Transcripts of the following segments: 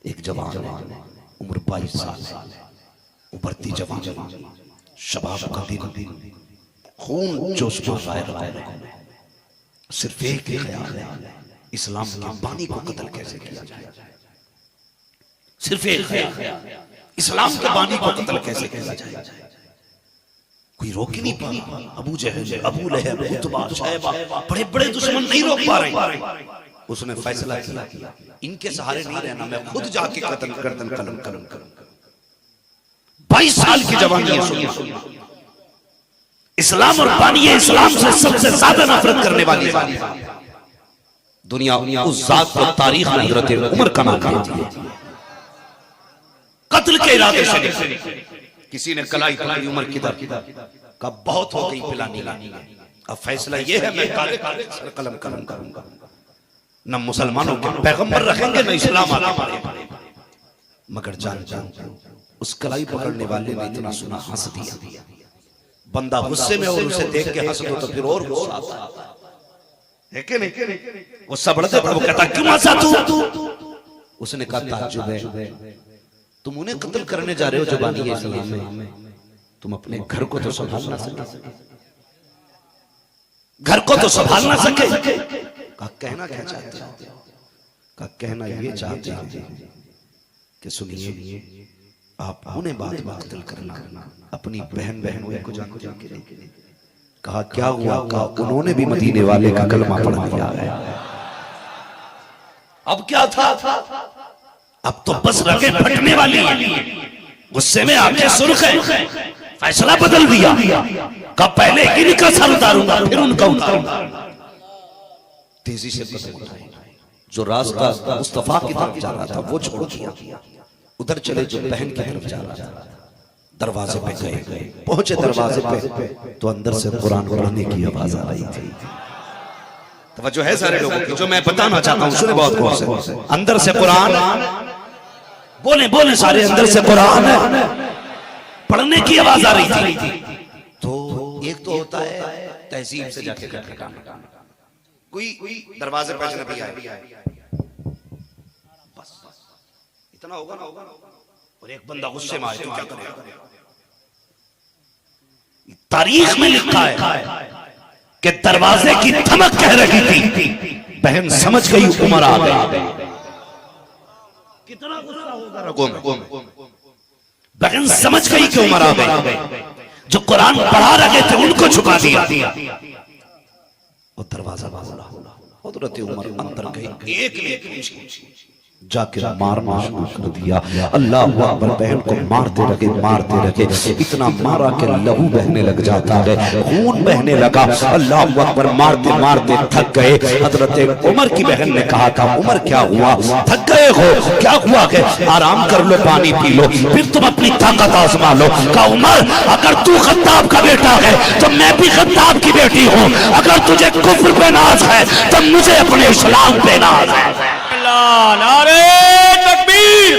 एक जवान उम्र 22 साल है, उभरती जवान, शबाब का दिन, खून जोश में रहा है। सिर्फ एक ही ख्याल है, इस्लाम के बानी को कत्ल कैसे किया जाए। सिर्फ एक ख्याल, इस्लाम के बानी को कत्ल कैसे किया जाए। कोई रोक ही नहीं पा रहा। अबू जहल, अबू लहब, उतबा, शैबा, बड़े बड़े दुश्मन नहीं रोक पा रहे। उसने फैसला किया, इनके सहारे नहीं रहना, मैं खुद जाके कत्ल गर्दन कलम कलम करूंगा। 22 साल की जवानी है। इस्लाम और बानी इस्लाम से सबसे ज्यादा नफरत करने वाली दुनिया उस जात को तारीख में हजरत उमर का नाम देती है। कत्ल के इरादे से किसी ने कलाई पकड़ी, उमर किधर का बहुत हो गई पिलानी, अब फैसला ये है मैं काले काले कलम कलम करूंगा। न मुसलमानों के पैगंबर रखेंगे, न इस्लाम आगे। मगर जान उस कलाई पकड़ने वाले ने इतना सुना, हंस दिया। बंदा गुस्से में और उसे देख के हंस दो तो फिर और गुस्सा आता है कि नहीं? गुस्सा बढ़ता है, वो कहता क्यों हंसा तू? उसने कहा ताज्जुब है, तुम उन्हें कत्ल करने जा रहे हो जो बानी है इस्लाम में, तुम अपने घर को तो संभाल ना सके, घर को तो संभाल ना सके। कहा कहना क्या चाहते हो? कहा कहना ये चाहते हैं कि सुनिए, आप उन्हें बात में कत्ल करना, अपनी बहन बहनों को जानते हैं। कहा क्या हुआ? कहा उन्होंने भी मदीने वाले का कलमा पढ़ लिया है। अब क्या था? अब तो बस रगे फटने वाली है। गुस्से में आके सुर्ख है, फैसला बदल दिया। कहा पहले इनका सर उतारूंगा, फिर उनका उतारूंगा। तेजी से कदम उठाए, जो रास्ता मुस्तफा की तरफ जा रहा था वो छोड़ दिया, उधर चले जो बहन की तरफ जा रहा था। दरवाजे पे गए, पहुंचे दरवाजे पे तो अंदर से कुरान पढ़ने की आवाज आ रही थी। तवज्जो है सारे लोगों की, जो मैं बताना चाहता हूं सुने बहुत गौर से। अंदर से कुरान, बोले बोले सारे, अंदर से कुरान पढ़ने की आवाज आ रही थी। तो एक तो होता है तहसीब से जाके खटखटाना, कोई दरवाजे पे अजनबी आए, बस इतना होगा ना, और एक बंदा गुस्से में आए तो क्या करेगा? तारीख में लिखा है कि दरवाजे की धमक कह रही थी, बहन समझ गई उमर आ गई। कितना गुस्सा होगा रगों में। बहन समझ गई कि उमर आ गई। जो कुरान पढ़ा रहे थे उनको झुका दिया और दरवाजा खोला। हजरत उमर अंदर गए, एक जाके मार कर दिया। अल्लाह अकबर, बहन को मारते रखे, इतना मारा कि लहू बहने लग जाता है, खून बहने लगा। अल्लाह अकबर, मारते मारते थक गए। हजरत उमर की बहन ने कहा था उमर क्या हुआ? थक गए हो? क्या हुआ? के आराम कर लो, पानी पी लो, फिर तुम अपनी ताकत आजमा लो। कहा उमर, अगर तू खत्ताब का बेटा है तो मैं भी खत्ताब की बेटी हूँ। अगर तुझे कुफ्र पे नाज है तो मुझे अपने इस्लाम पे नाज है। नारे तकबीर,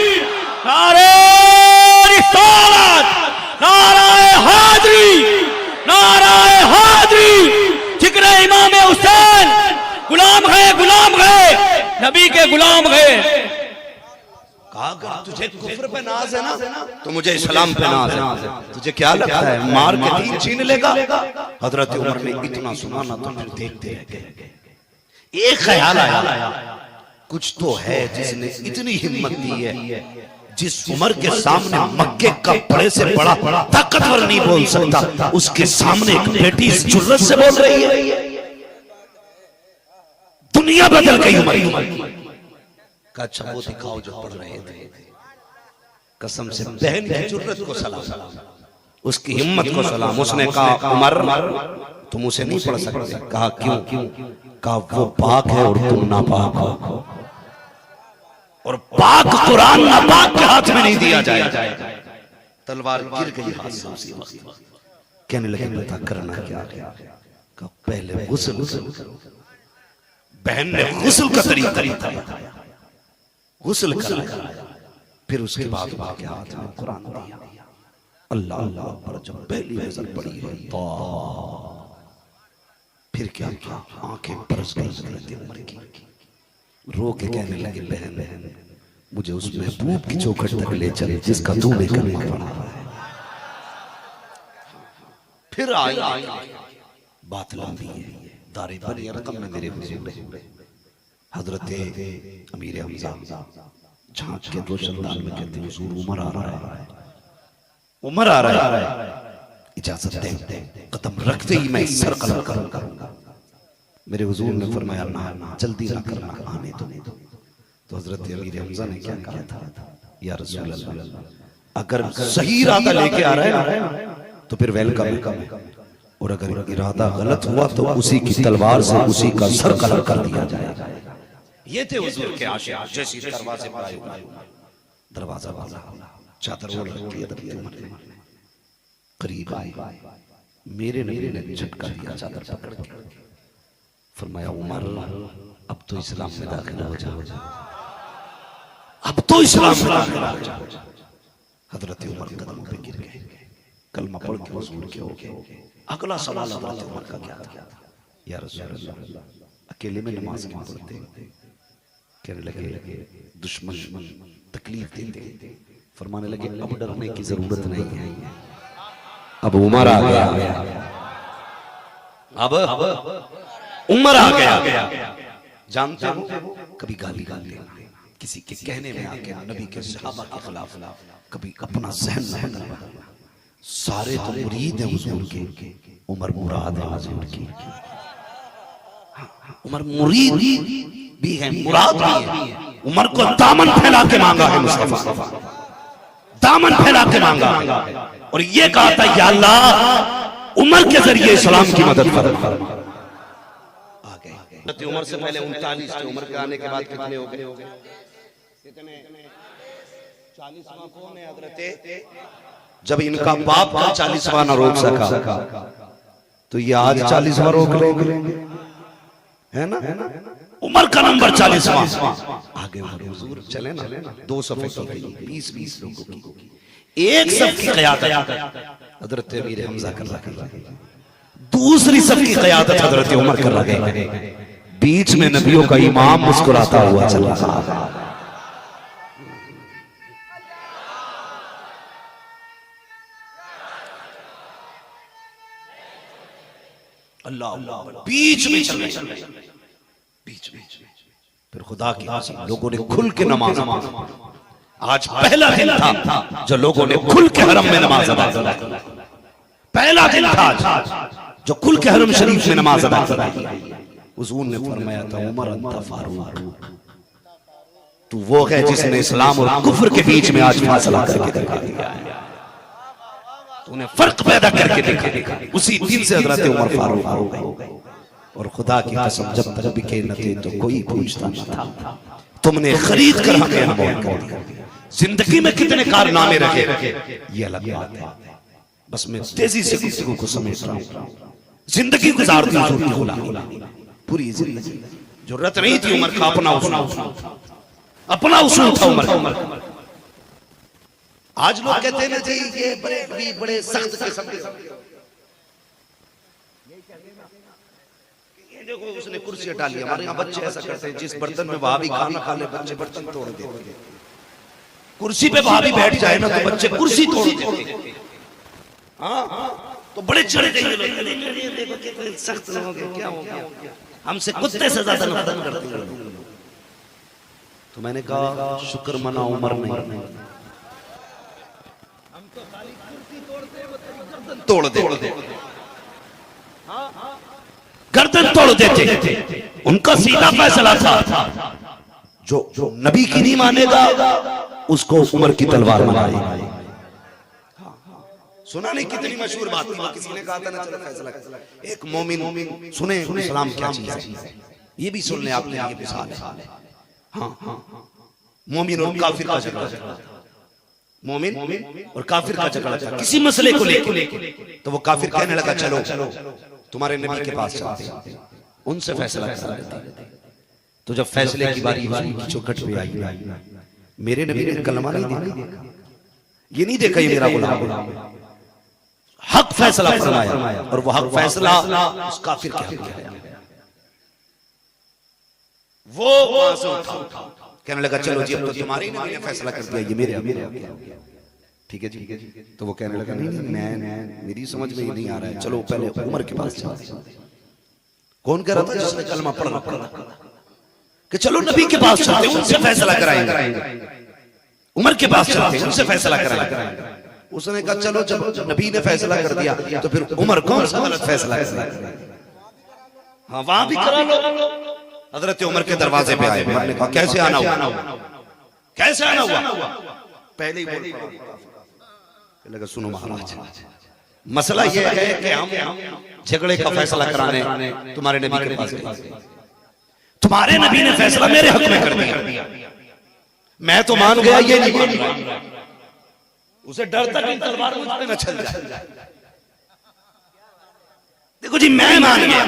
नारे रिसालत, नाराए हादरी, नाराए हादरी। जिक्र इमाम हुसैन, गुलाम गए, नबी के गुलाम गए। कहा अगर तुझे कुफ्र पे नाज है ना तो मुझे इस्लाम पे नाज है। तुझे क्या लगता है मार के दीन छीन लेगा? हजरत उमर ने इतना सुना ना तो फिर देखते रह गए। एक ख्याल आया, कुछ तो है जिसने इतनी हिम्मत दी है, जिस उमर के सामने मक्के का बड़े से बड़ा ताकतवर नहीं बोल सकता, उसके सामने एक बेटी इस जुर्रत से बोल रही है। दुनिया बदल गई उमर का। अच्छा वो दिखाओ जो पढ़ रहे थे। कसम से बहन की जुर्रत को सलाम, उसकी हिम्मत को सलाम। उसने कहा उमर तुम उसे नहीं पढ़ सकते। कहा क्यों? कहा वो पाक है और तुम नापाक हो, और पाक कुरान नापाक के हाथ में नहीं दिया जाए। तलवार गिर गई हाथ से उसी वक्त। कहने लगे पता करना क्या? कहा पहले गुस्ल करो। बहन ने गुस्ल का तरीका बताया, गुस्ल कराया, फिर उसके बाद के हाथ में कुरान दिया। अल्लाह अल्लाह पर जब पहली नजर पड़ी है तो फिर क्या आंखें बरस गई। रो के कहने लगे बहन मुझे उस महबूब की चौखट तक ले चले जिसका तू लेकर पड़ा। फिर आई बात लंबी है। दारे बनी रकम में मेरे हुजूर हजरत अमीर हमजा झांक के रोशनदान में कहते हैं हुजूर उमर आ रहा है, उमर आ रहा है, इजाजत दे। कदम रखते ही मैं सर कलम करूंगा। मेरे हुजूर ने फरमाया ना जल्दी ना करना, आने दो। तो हजरत अमीर हमजा ने क्या कहा था, या रसूल अल्लाह अगर सही इरादा लेके आ रहा है तो फिर वेलकम है, और अगर इरादा गलत हुआ तो उसी की तलवार से उसी का सर कलम कर दिया जाएगा। ये थे हुजूर के आशिक। जैसे दरवाजे पर आए, दरवाजा वाला चादर ओढ़ रखी है, करीब आए, मेरे नबी ने झटका दिया चादर पकड़ के, फरमाया उमर अब तो इस्लाम में दाखिल हो जाओ, अब तो इस्लाम में दाखिल हो जाओ। हजरत उमर कदमों पे गिर गए, कलमा पढ़ के वसूल के हो गए। अगला सवाल हजरत उमर का क्या था, या रसूल अल्लाह अकेले में नमाज क्यों पढ़ते? कहने लगे दुश्मन तकलीफ देते। फरमाने लगे अब डरने की जरूरत नहीं है, अब उमर आ गया, अब उमर आ गया। जानते हो कभी गाली देना, किसी के कहने में आके नबी के सहाबा के खिलाफ, कभी अपना जहन न बनाना। सारे तो मुरीद हैं हुजूर के, उमर मुराद है हुजूर की। उमर मुरीद भी है, मुराद भी है। उमर को दामन फैला के मांगा है मुस्तफा, दामन फैला के मांगा और ये कहा था या अल्लाह उमर के जरिए इस्लाम की मदद कर। आ गए उमर से पहले 39 थे, उमर के आने के बाद कितने हो गए? कितने? 40वां कौन है हजरत? जब इनका बाप का 40वां न रोक सका तो ये आज 40वां रोक लेंगे, है ना? उमर का नंबर 40वां। आगे हुजूर चले ना, 2 सफ़े की 20-20 लोगों की, एक सफ की क़यादत हजरत अमीर हमजा कर रहा है, दूसरी सफ की क़यादत हजरत उमर कर रहा है। बीच में नबियों का इमाम मुस्कुराता हुआ चल रहा है। अल्लाह बीच में चल रहे, बीच में। फिर खुदा की कसम लोगों ने खुल के नमाज, आज पहला दिन था जो लोगों ने खुल के हरम में नमाज अदा की। पहला दिन था आज जो खुल के हरम शरीफ में नमाज अदा की। हुजूर ने फरमाया था उमर अंता फारूक, तू वो है जिसने इस्लाम और कुफ्र के बीच में आज फासला करके दिखा दिया है, तूने फर्क पैदा करके दिखा। उसी दिन से हजरत उमर फारूक हो गए। और खुदा की कसम जब तक बिके न थे तो कोई पूछता न था, तुमने खरीद कर हमें अनमोल कर दिया। जिंदगी में कितने कारनामे रखे ये अलग बात है, बस मैं तेजी से गुफ्तगू को समेट रहा हूं। जिंदगी गुजारती हुजूर की गुलामी, पूरी जिंदगी। जरूरत नहीं थी उमर का अपना उसूल था उमर का। आज लोग कहते हैं जी ये बड़े सख्त किस्म के, देखो उसने कुर्सी हटा ली। हमारे यहाँ बच्चे ऐसा करते हैं, जिस बर्तन में भाभी खाना खा ले बच्चे बर्तन तोड़ देते। कुर्सी पे भाभी बैठ जाए ना तो बच्चे कुर्सी तोड़ देते। हाँ तो बड़े चढ़े जाएंगे, देखो कितने सख्त लोग हैं, क्या हो गया, हमसे कुत्ते से ज्यादा नफरत करते हैं। तो मैंने कहा शुक्र मना उमर नहीं, हम तो खाली कुर्सी तोड़ देते, गर्दन तोड़ देते। उनका सीधा फैसला था जो नबी की नहीं मानेगा उसको उमर की तलवार मारेगा। सुना नहीं कितनी मशहूर बात थी, किसी ने कहा था ना चलो फैसला। एक मोमिन सुने इस्लाम क्या चीज है, ये भी सुन ले आपने, ये मिसाल है। हाँ मोमिन और काफिर का झगड़ा, मोमिन और काफिर का झगड़ा था किसी मसले को लेकर। तो वो काफिर कहने लगा चलो तुम्हारे नबी के पास चलते हैं, उनसे फैसला करा लेते। तो जब फैसले की बारी की चौखट पे आई, मेरे नबी ने कलमा नहीं देखा, ये नहीं देखा ये मेरा गुलाम, हक फैसला फरमाया और वो हक फैसला उस काफिर के हक में आया। वो वहां से उठा, कहने लगा चलो जी अब तो तुम्हारे नबी ने फैसला कर दिया, ये मेरे ठीक है जी। तो वो कहने लगा नहीं मैं मेरी समझ में ही नहीं आ रहा है, चलो पहले उमर के पास चलते। कौन कह रहा था? जिसने कलमा पढ़ना कि चलो नबी के पास चलते हैं, उनसे फैसला कराएंगे। उमर के पास चलते हैं, उनसे फैसला कराएंगे। उसने कहा चलो जब नबी ने फैसला कर दिया तो फिर उमर कौन सा गलत फैसला करेगा? हाँ वहां भी करा लो। हजरत उमर के दरवाजे पे आए, उमर ने कहा कैसे आना हुआ, कैसे आना हुआ? पहले ही बोल लगा सुनो महाराज, मसला यह है कि हम झगड़े का फैसला कराने तुम्हारे नबी के पास गए। तुम्हारे नबी ने फैसला मेरे हक में कर दिया, मैं तो मान गया, ये नहीं मान रहा। उसे डर था कि तलवार मुझ पे न चल जाए। देखो जी मैं मान गया,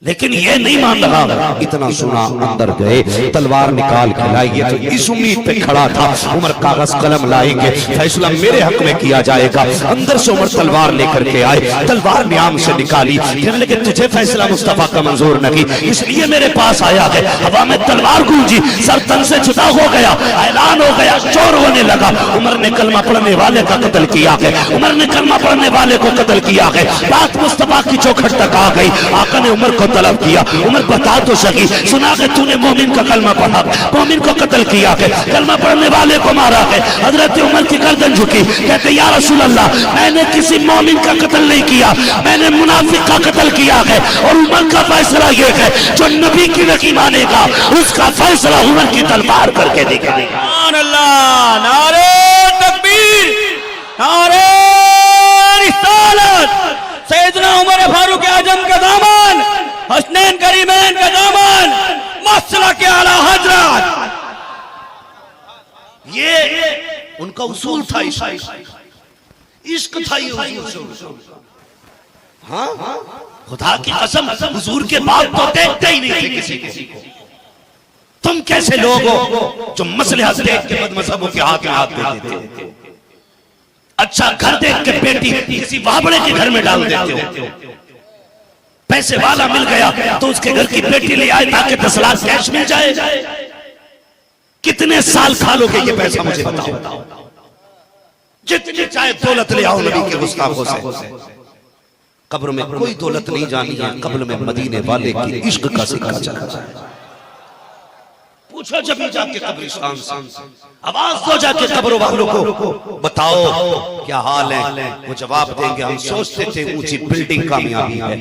लेकिन ये नहीं मान रहा। इतना सुना अंदर गए, तलवार निकाल के लाएंगे तो इस उम्मीद पे खड़ा था उमर कागज कलम लाएंगे, फैसला मेरे हक में किया जाएगा। अंदर से उमर तलवार लेकर के आए, तलवार न्याम से निकाली, कहने लगे तुझे फैसला मुस्तफा का मंजूर नहीं, इसलिए मेरे पास आया है। हवा में तलवार गूंजी, सर तन से जुदा हो गया, ऐलान हो गया, शोर होने लगा। उमर ने कलमा पढ़ने वाले का कत्ल किया है, उमर ने कलमा पढ़ने वाले को कत्ल किया है। बात मुस्तफा की चौखट तक आ गई। आका ने उमर को तलब किया, उमर बता तो सकी, सुना कि तूने मोमिन का कलमा पढ़ा, मोमिन को कत्ल किया है, कलमा पढ़ने वाले को मारा है। हजरत उमर की गर्दन झुकी, कहते या रसूल अल्लाह मैंने किसी मोमिन का कत्ल नहीं किया, मैंने मुनाफिक का कत्ल किया है। और उमर का फैसला ये है जो नबी की नहीं मानेगा उसका फैसला उमर की तलवार करके दिखाएगा। अल्लाह, नारे तकबीर, नारे रिसालत, सैयदना उमर फारूक आजम का दामन, हसनैन करीमैन का दामन, मसला के आला हजरत। ये उनका उसूल था, इश्क था ये उसूल। हाँ खुदा की कसम हुजूर के बाप तो देखते ही नहीं थे किसी को। तुम कैसे लोग हो जो मसलहत देख के बदमज़हबों के हाथ में हाथ देते थे? अच्छा घर देख के बेटी किसी बाबड़े के घर में डाल देते हो। पैसे वाला मिल गया तो उसके घर की बेटी ले आए ताकि 10 लाख कैश मिल जाए। कितने साल खा लोगे ये पैसा मुझे बताओ? जितनी चाहे दौलत ले आओ नबी के गुस्ताखों से। कब्र में कोई दौलत नहीं जानी है, कब्र में मदीने वाले की इश्क का सिक्का चला। पूछो जब भी जाके कब्रिस्तान से, आवाज दो जाके कब्र वालों को, बताओ क्या हाल है? वो जवाब देंगे हम सोचते थे ऊंची बिल्डिंग कामयाबी है,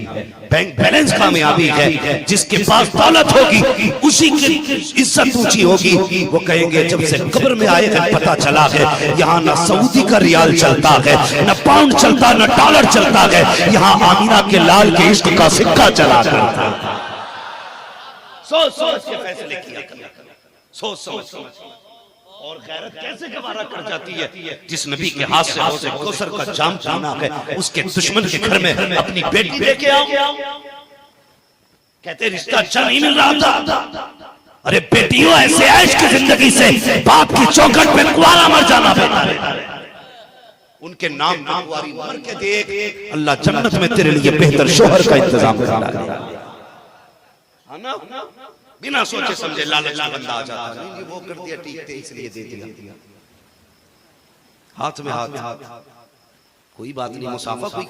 बैंक बैलेंस कामयाबी है, जिसके पास दौलत होगी उसी की इज्जत ऊंची होगी। वो कहेंगे जब से कब्र में आए हैं पता चला है यहाँ न सऊदी का रियाल चलता है, न पाउंड चलता, न डॉलर चलता है, यहाँ आमीना के लाल के इश्क का सिक्का चला करता है। सोच सोच के फैसले किया, सोच सोच। और गैरत कैसे गवारा कर जाती है जिस नबी के हाथ से हौज़े कौसर का जाम पीना है, उसके दुश्मन के घर में अपनी बेटी लेके आओ। कहते रिश्ता अच्छा नहीं मिल रहा था। अरे बेटियों ऐसे ऐश की जिंदगी से बाप की चौखट पे कुआरा मर जाना बेहतर है। उनके नाम नामवारी मर के देख, अल्लाह जन्नत में तेरे लिए बेहतर शोहर का इंतजाम कर डालेगा। बिना सोचे समझे लालच बंदा आ जाता है, वो कर दिया ठीक थे इसलिए दे दिया। हाथ में हाथ, कोई बात नहीं, मुसाफा कोई